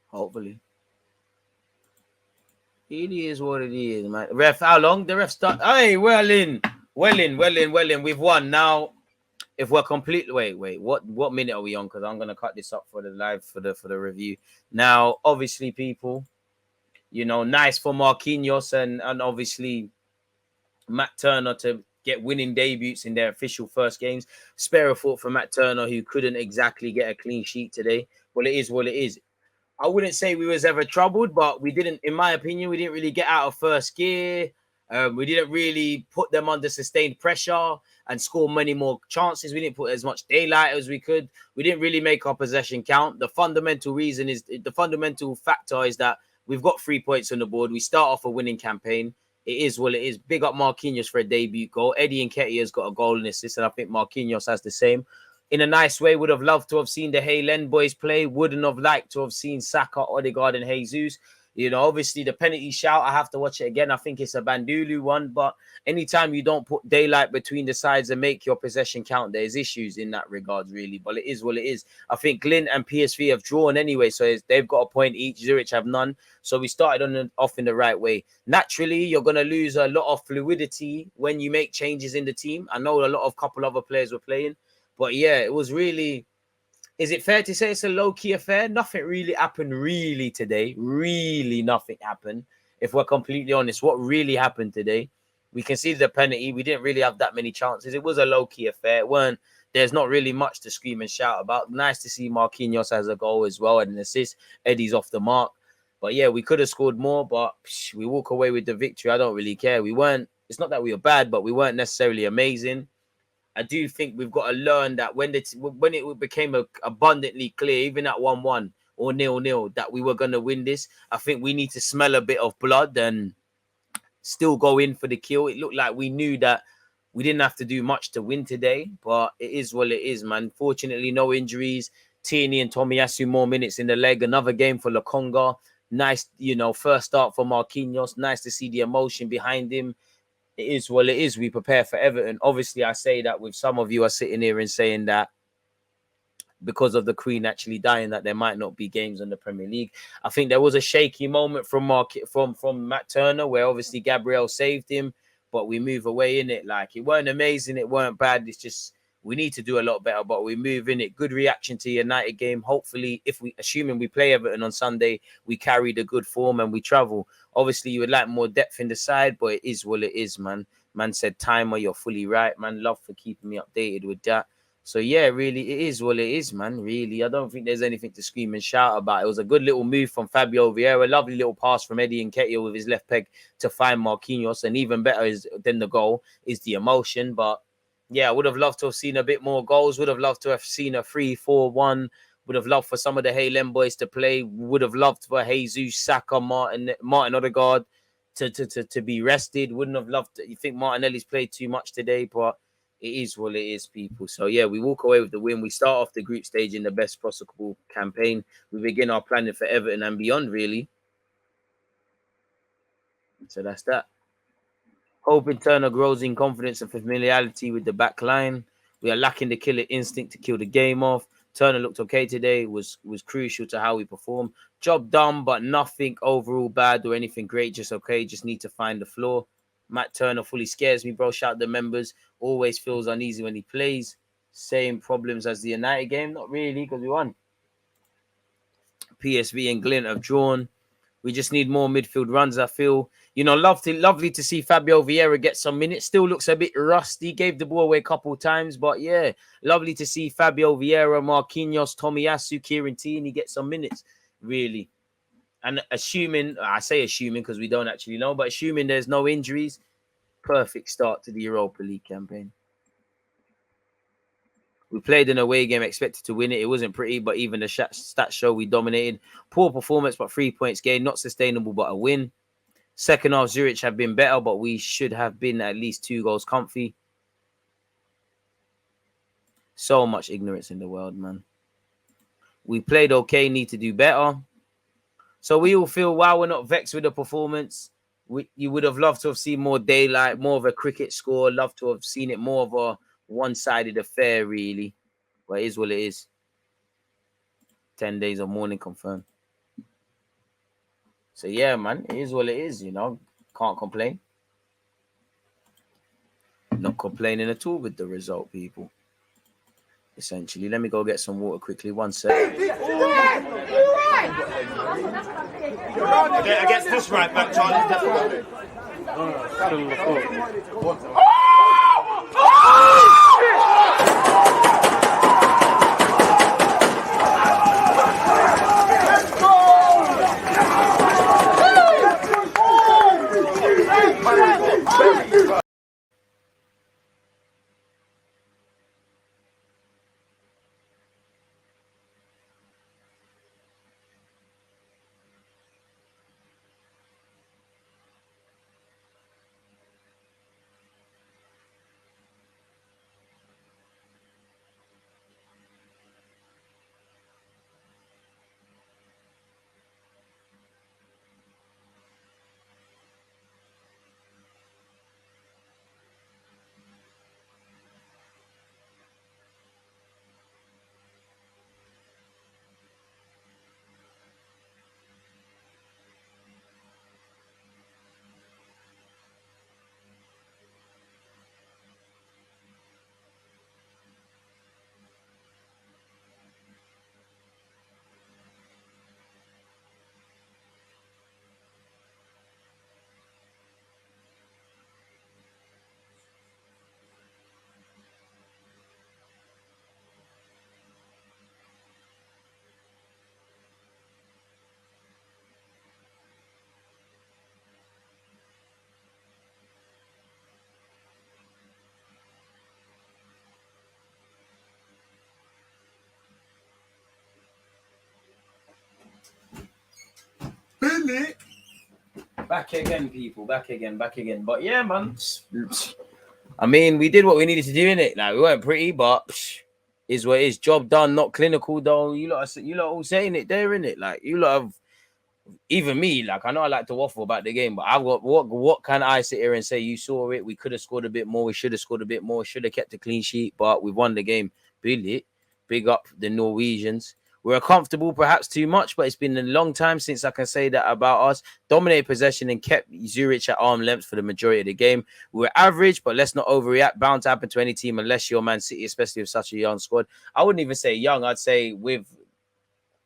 Hopefully. It is what it is, man. Ref, how long? The ref start. Hey, well in. We've won. Now, if we're completely wait. What minute are we on? Because I'm gonna cut this up for the live for the review. Now, obviously, people, nice for Marquinhos and obviously Matt Turner to get winning debuts in their official first games. Spare a thought for Matt Turner, who couldn't exactly get a clean sheet today. Well, it is what it is. I wouldn't say we was ever troubled, but we didn't, in my opinion, we didn't really get out of first gear. We didn't really put them under sustained pressure and score many more chances. We didn't put as much daylight as we could. We didn't really make our possession count. The fundamental factor is that we've got 3 points on the board. We start off a winning campaign. It is what it is. Big up Marquinhos for a debut goal. Eddie Nketiah's got a goal and assist, and I think Marquinhos has the same. In a nice way, would have loved to have seen the Haylen boys play. Wouldn't have liked to have seen Saka, Odegaard, and Jesus. Obviously the penalty shout, I have to watch it again. I think it's a Bandulu one, but anytime you don't put daylight between the sides and make your possession count, there's issues in that regard, really. But it is what it is. I think Glint and PSV have drawn anyway, so they've got a point each. Zurich have none. So we started off in the right way. Naturally, you're going to lose a lot of fluidity when you make changes in the team. I know a couple other players were playing, but yeah, it was really... Is it fair to say it's a low-key affair? Nothing really happened really today. Really nothing happened. If we're completely honest, what really happened today? We conceded the penalty. We didn't really have that many chances. It was a low-key affair. There's not really much to scream and shout about. Nice to see Marquinhos has a goal as well and an assist. Eddie's off the mark. But yeah, we could have scored more, but we walk away with the victory. I don't really care. It's not that we were bad, but we weren't necessarily amazing. I do think we've got to learn that when it became abundantly clear, even at 1-1 or 0-0, that we were going to win this, I think we need to smell a bit of blood and still go in for the kill. It looked like we knew that we didn't have to do much to win today, but it is what it is, man. Fortunately, no injuries. Tierney and Tomiyasu more minutes in the leg. Another game for Lokonga. Nice, first start for Marquinhos. Nice to see the emotion behind him. It is what it is. We prepare for Everton. Obviously, I say that with some of you are sitting here and saying that because of the Queen actually dying, that there might not be games in the Premier League. I think there was a shaky moment from Matt Turner where obviously Gabriel saved him, but we move away in it. Like, it weren't amazing, it weren't bad. It's just we need to do a lot better, but we move in it. Good reaction to United game. Hopefully, assuming we play Everton on Sunday, we carry the good form and we travel. Obviously, you would like more depth in the side, but it is what it is, man. Man said, Timer, you're fully right, man. Love for keeping me updated with that. So, yeah, really, it is what it is, man. Really, I don't think there's anything to scream and shout about. It was a good little move from Fabio Vieira. Lovely little pass from Eddie Nketiah with his left peg to find Marquinhos. And even better than the goal is the emotion. But, yeah, I would have loved to have seen a bit more goals. Would have loved to have seen a 3-4-1. Would have loved for some of the Haylen boys to play. Would have loved for Jesus, Saka, Martin Odegaard to be rested. Wouldn't have loved to. You think Martinelli's played too much today, but it is what it is, people. So, yeah, we walk away with the win. We start off the group stage in the best possible campaign. We begin our planning for Everton and beyond, really. So that's that. Hoping Turner grows in confidence and familiarity with the back line. We are lacking the killer instinct to kill the game off. Turner looked okay today, was crucial to how we perform. Job done, but nothing overall bad or anything great. Just okay, just need to find the floor. Matt Turner fully scares me, bro. Shout out the members. Always feels uneasy when he plays. Same problems as the United game? Not really, because we won. PSV and Glint have drawn. We just need more midfield runs, I feel. Lovely to see Fabio Vieira get some minutes. Still looks a bit rusty. Gave the ball away a couple of times. But, yeah, lovely to see Fabio Vieira, Marquinhos, Tomiyasu, Kieran Tierney get some minutes, really. And I say assuming because we don't actually know, but assuming there's no injuries, perfect start to the Europa League campaign. We played an away game, expected to win it. It wasn't pretty, but even the stats show we dominated. Poor performance, but 3 points gained. Not sustainable, but a win. Second half, Zurich have been better, but we should have been at least 2 goals comfy. So much ignorance in the world, man. We played okay, need to do better. So we all feel, while we're not vexed with the performance, you would have loved to have seen more daylight, more of a cricket score. Love to have seen it more of a one-sided affair, really. But it is what it is. 10 days of mourning confirmed. So yeah, man, it is what it is. Can't complain. Not complaining at all with the result, people. Essentially, let me go get some water quickly. 1 sec. Against this right back, Charlie. Billy. Back again, people. Back again. But yeah, man. I mean, we did what we needed to do, innit? Like, we weren't pretty, but is what it is. Job done, not clinical, though. You lot all saying it there, innit? Like, you lot have, even me, like, I know I like to waffle about the game, but I've got, what can I sit here and say? You saw it. We could have scored a bit more. We should have scored a bit more. Should have kept a clean sheet, but we won the game. Billy. Big up the Norwegians. We're comfortable, perhaps too much, but it's been a long time since I can say that about us. Dominated possession and kept Zurich at arm length for the majority of the game. We were average, but let's not overreact. Bound to happen to any team unless you're Man City, especially with such a young squad. I wouldn't even say young. I'd say with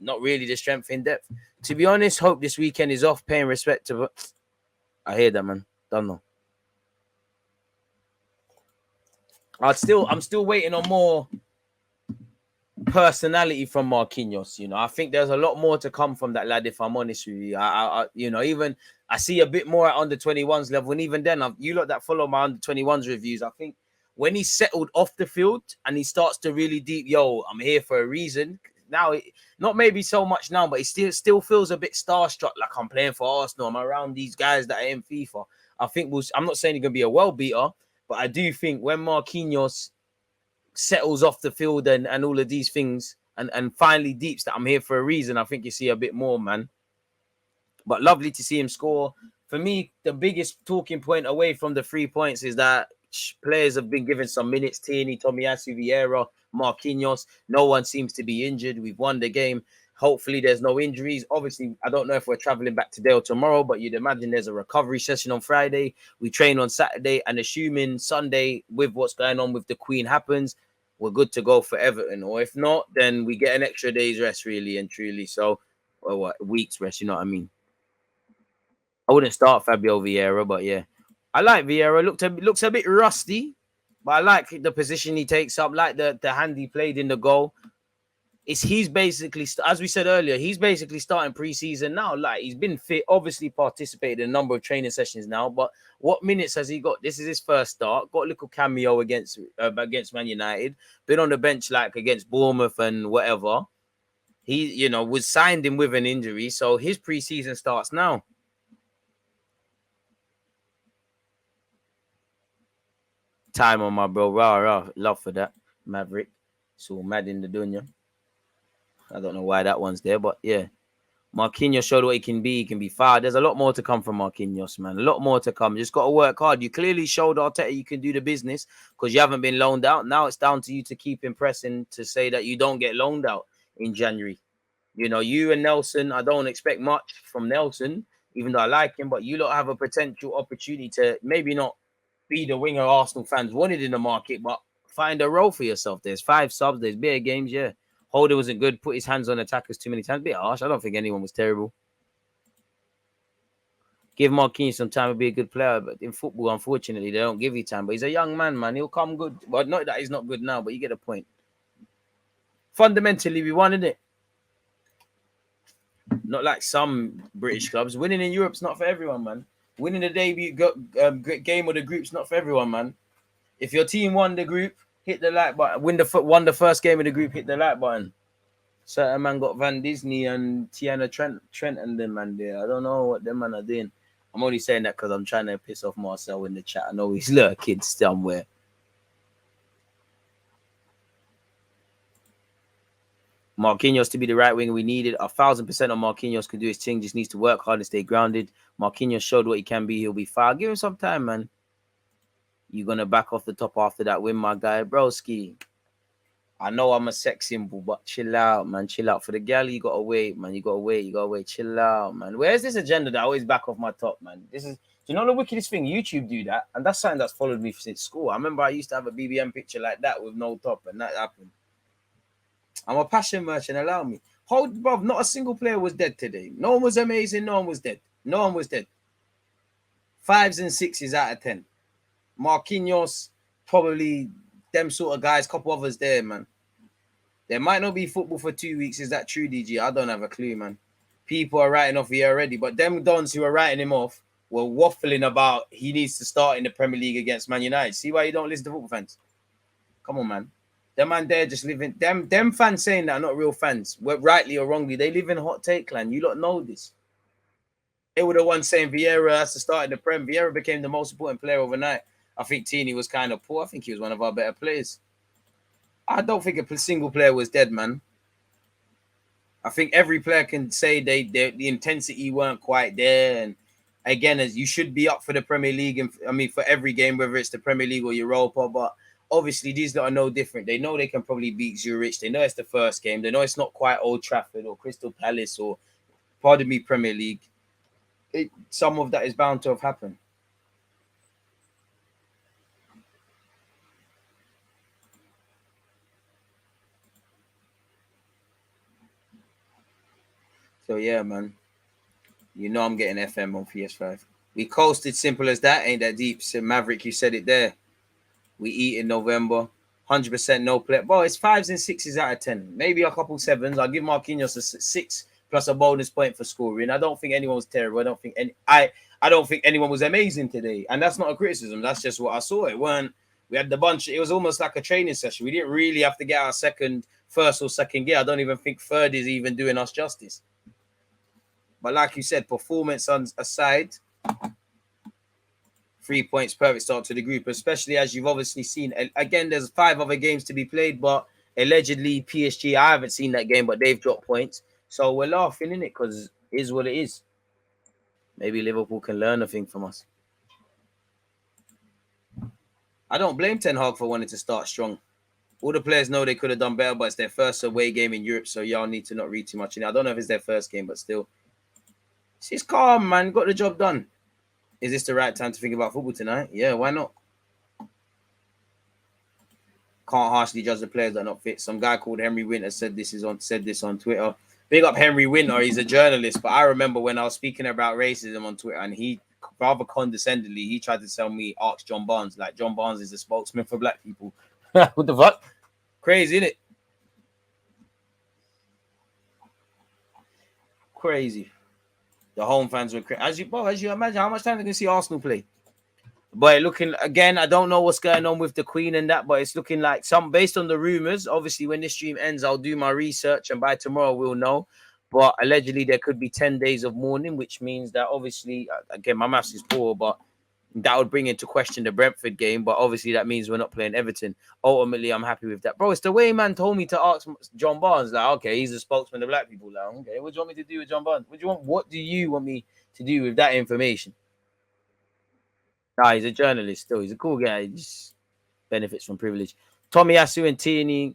not really the strength in depth. To be honest, hope this weekend is off, paying respect to... I hear that, man. Don't know. I'm still waiting on more personality from Marquinhos. I think there's a lot more to come from that lad, if I'm honest with you. Even I see a bit more at under 21s level, and even then, you lot that follow my under 21s reviews, I think when he's settled off the field and he starts to really deep, I'm here for a reason. Now, not maybe so much now, but he still feels a bit starstruck, like I'm playing for Arsenal. I'm around these guys that are in FIFA. I think I'm not saying he's gonna be a well beater, but I do think when Marquinhos settles off the field and all of these things and finally deeps that I'm here for a reason, I think you see a bit more, man. But lovely to see him score. For me, the biggest talking point away from the 3 points is that players have been given some minutes. Tierney, Tomiyasu, Vieira, Marquinhos. No one seems to be injured. We've won the game. Hopefully there's no injuries. Obviously, I don't know if we're traveling back today or tomorrow, but you'd imagine there's a recovery session on Friday. We train on Saturday, and assuming Sunday, with what's going on with the Queen happens, we're good to go for Everton. Or if not, then we get an extra day's rest, really and truly. So, week's rest, you know what I mean? I wouldn't start Fabio Vieira, but yeah. I like Vieira. Looks a bit rusty, but I like the position he takes up, like the hand he played in the goal. He's basically, as we said earlier, he's basically starting preseason now. Like, he's been fit, obviously participated in a number of training sessions now, but what minutes has he got? This is his first start. Got a little cameo against Man United. Been on the bench like against Bournemouth and whatever. He, was signed in with an injury, so his preseason starts now. Time on my bro. Rah. Love for that. Maverick. So mad in the dunya. I don't know why that one's there, but yeah. Marquinhos showed what he can be. He can be far. There's a lot more to come from Marquinhos, man. A lot more to come. You just got to work hard. You clearly showed Arteta you can do the business because you haven't been loaned out. Now it's down to you to keep impressing to say that you don't get loaned out in January. You and Nelson, I don't expect much from Nelson. even though I like him, but you lot have a potential opportunity to maybe not be the winger Arsenal fans wanted in the market, but find a role for yourself. There's 5 subs, there's bigger games, yeah. Holder wasn't good, put his hands on attackers too many times. Bit harsh. I don't think anyone was terrible. Give Marquinhos some time to be a good player, but in football, unfortunately, they don't give you time. But he's a young man. He'll come good. Well, not that he's not good now, but you get the point. Fundamentally, we won, it. Not like some British clubs. Winning in Europe's not for everyone, man. Winning the debut game of the group's not for everyone, man. If your team won the group, hit the like button. Won the first game of the group, hit the like button. Certain man got Van Disney and Tiana Trent and them man there. I don't know what them man are doing. I'm only saying that because I'm trying to piss off Marcel in the chat. I know he's lurking somewhere. Marquinhos to be the right winger we needed. 1,000% on Marquinhos can do his thing. Just needs to work hard and stay grounded. Marquinhos showed what he can be. He'll be fine. Give him some time, man. You're going to back off the top after that win, my guy. Broski. I know I'm a sex symbol, but chill out, man. Chill out. For the gal, you got to wait, man. You got to wait. Chill out, man. Where's this agenda that I always back off my top, man? Do you know the wickedest thing? YouTube do that. And that's something that's followed me since school. I remember I used to have a BBM picture like that with no top, and that happened. I'm a passion merchant, allow me. Hold, bro, not a single player was dead today. No one was amazing, no one was dead. 5s and 6s out of 10. Marquinhos, probably them sort of guys, couple others there, man. There might not be football for 2 weeks. Is that true, DG? I don't have a clue, man. People are writing off here already, but them dons who are writing him off were waffling about he needs to start in the Premier League against Man United. See why you don't listen to football fans? Come on, man. Them man there just living. Them fans saying that are not real fans, rightly or wrongly. They live in hot take land. You lot know this. They were the ones saying Vieira has to start in the Prem. Vieira became the most important player overnight. I think Tini was kind of poor. I think he was one of our better players. I don't think a single player was dead, man. I think every player can say the intensity weren't quite there. And again, as you should be up for the Premier League, and I mean for every game, whether it's the Premier League or Europa, but obviously, these lot are no different. They know they can probably beat Zurich. They know it's the first game. They know it's not quite Old Trafford or Crystal Palace or, pardon me, Premier League. Some of that is bound to have happened. So, yeah, man. You know I'm getting FM on PS5. We coasted, simple as that. Ain't that deep. So Maverick, you said it there. We eat in November. 100% no play. Well, it's 5s and 6s out of 10. Maybe a couple 7s. I'll give Marquinhos a 6 plus a bonus point for scoring. I don't think anyone was terrible. I don't think anyone was amazing today. And that's not a criticism. That's just what I saw. We had the bunch. It was almost like a training session. We didn't really have to get our first or second gear. I don't even think third is even doing us justice. But like you said, performance aside, 3 points, perfect start to the group, especially as you've obviously seen. Again, there's 5 other games to be played, but allegedly PSG, I haven't seen that game, but they've dropped points. So we're laughing, innit? Because it is what it is. Maybe Liverpool can learn a thing from us. I don't blame Ten Hag for wanting to start strong. All the players know they could have done better, but it's their first away game in Europe, so y'all need to not read too much in it. I don't know if it's their first game, but still. It's calm, man. Got the job done. Is this the right time to think about football tonight? Yeah, why not? Can't harshly judge the players that are not fit. Some guy called Henry Winter said this on Twitter. Big up Henry Winter. He's a journalist, but I remember when I was speaking about racism on Twitter, and he rather condescendingly he tried to tell me ask John Barnes, like John Barnes is a spokesman for black people. What the fuck? Crazy, isn't it? Crazy. The home fans were crazy. As you imagine, how much time they can see Arsenal play? But looking again, I don't know what's going on with the Queen and that, but it's looking like based on the rumors. Obviously, when this stream ends, I'll do my research, and by tomorrow we'll know. But allegedly, there could be 10 days of mourning, which means that obviously, again, my maths is poor, but that would bring into question the Brentford game. But obviously, that means we're not playing Everton. Ultimately, I'm happy with that, bro. It's the way man told me to ask John Barnes. Like, okay, he's a spokesman of black people. Like, okay, what do you want me to do with John Barnes? What do you want me to do with that information? Nah, he's a journalist still. He's a cool guy. He just benefits from privilege. Tomiyasu and Tierney.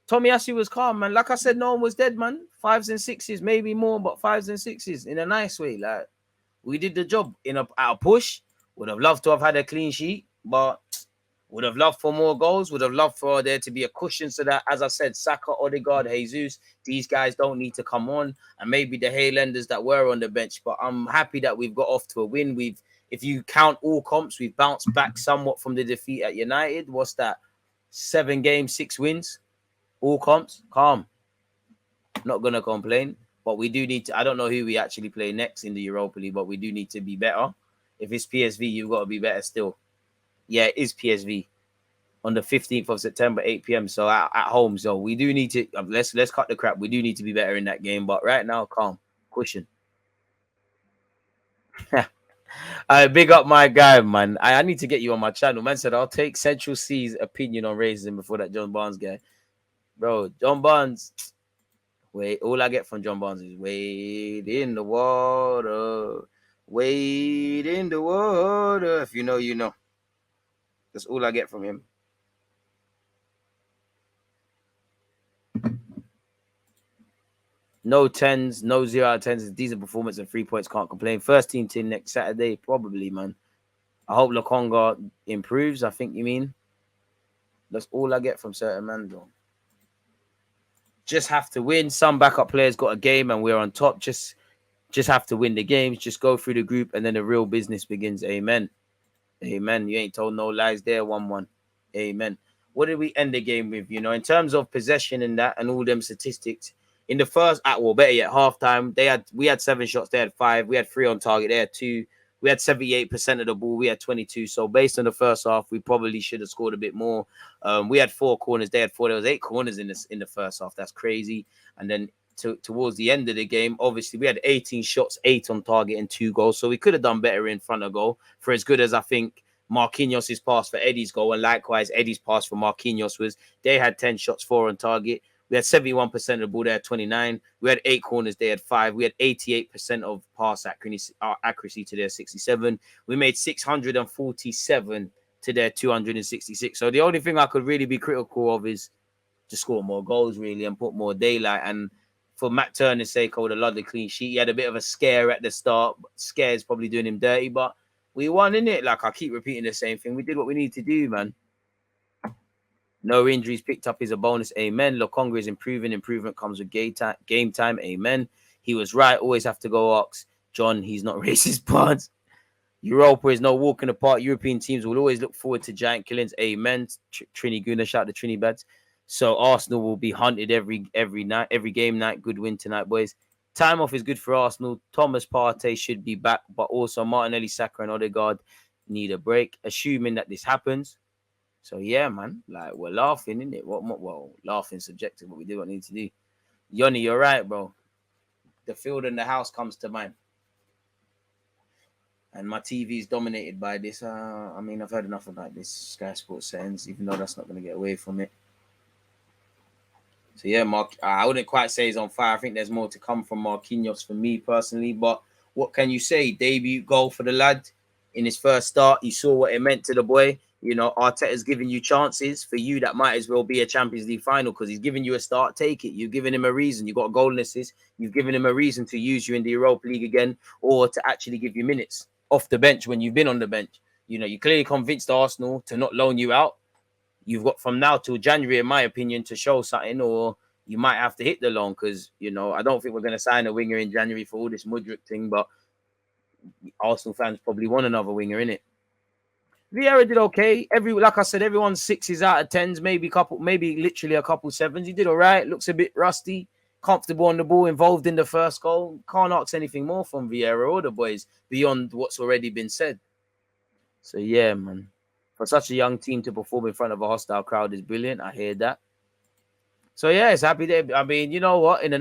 Tomiyasu was calm, man. Like I said, no one was dead, man. 5s and 6s, maybe more, but 5s and 6s in a nice way. Like, We did the job at a push. Would have loved to have had a clean sheet, but would have loved for more goals. Would have loved for there to be a cushion so that, as I said, Saka, Odegaard, Jesus, these guys don't need to come on, and maybe the Highlanders that were on the bench. But I'm happy that we've got off to a win. If you count all comps, we've bounced back somewhat from the defeat at United. What's that? 7 games, 6 wins, all comps. Calm. Not gonna complain, but we do need to. I don't know who we actually play next in the Europa League, but we do need to be better. If it's PSV, you've got to be better still. Yeah, it is PSV on the 15th of September, 8 p.m. So at home. So we do need to let's cut the crap. We do need to be better in that game. But right now, calm, cushion. I big up my guy, man. I need to get you on my channel. Man said I'll take Central C's opinion on racism before that John Barnes guy. Bro, John Barnes. Wait, all I get from John Barnes is wade in the water. Wade in the water. If you know, you know. That's all I get from him. No 10s, no 0 out of 10s. Decent performance and 3 points. Can't complain. First team next Saturday, probably, man. I hope Lokonga improves. I think you mean. That's all I get from certain man, though. Just have to win. Some backup players got a game and we're on top. Just have to win the games. Just go through the group and then the real business begins. Amen. Amen. You ain't told no lies there. 1-1. Amen. What did we end the game with? You know, in terms of possession and that and all them statistics, in the first, better yet, halftime, we had 7 shots, they had 5. We had 3 on target, they had 2. We had 78% of the ball, we had 22. So based on the first half, we probably should have scored a bit more. We had 4 corners, they had 4. There was 8 corners in the first half. That's crazy. And then towards the end of the game, obviously we had 18 shots, 8 on target and 2 goals. So we could have done better in front of goal. For as good as I think Marquinhos' pass for Eddie's goal, and likewise Eddie's pass for Marquinhos was, they had 10 shots, 4 on target. We had 71% of the ball, they had 29. We had 8 corners, they had 5. We had 88% of pass accuracy to their 67. We made 647 to their 266. So the only thing I could really be critical of is to score more goals, really, and put more daylight. And for Matt Turner's sake, I would have loved a clean sheet. He had a bit of a scare at the start. Scare is probably doing him dirty, but we won, innit? Like, I keep repeating the same thing. We did what we need to do, man. No injuries picked up is a bonus. Amen. Lokonga is improving. Improvement comes with game time. Amen. He was right. Always have to go Ox. John, he's not racist, but Europa is no walk in the park. European teams will always look forward to giant killings. Amen. Trini Gooner, shout to Trini Bads. So Arsenal will be hunted every night, every game night. Good win tonight, boys. Time off is good for Arsenal. Thomas Partey should be back, but also Martinelli, Saka, and Odegaard need a break. Assuming that this happens. So yeah, man, like we're laughing, innit? Well, laughing subjective, but we do what we need to do. Yoni, you're right, bro. The field and the house comes to mind. And my TV is dominated by this. I mean, I've heard enough about this Sky Sports settings, even though that's not going to get away from it. So yeah, I wouldn't quite say he's on fire. I think there's more to come from Marquinhos for me personally. But what can you say? Debut goal for the lad in his first start. You saw what it meant to the boy. You know, Arteta's giving you chances. For you, that might as well be a Champions League final because he's giving you a start. Take it. You've given him a reason. You got a goal and assist. You've given him a reason to use you in the Europa League again or to actually give you minutes off the bench when you've been on the bench. You know, you clearly convinced Arsenal to not loan you out. You've got from now till January, in my opinion, to show something, or you might have to hit the loan because, you know, I don't think we're going to sign a winger in January for all this Mudryk thing, but Arsenal fans probably want another winger, innit? Vieira did okay. Like I said, everyone's 6s out of 10s, maybe literally a couple 7s. He did all right. Looks a bit rusty, comfortable on the ball, involved in the first goal. Can't ask anything more from Vieira or the boys beyond what's already been said. So yeah, man. For such a young team to perform in front of a hostile crowd is brilliant. I hear that. So yeah, it's happy day. I mean, you know what? In a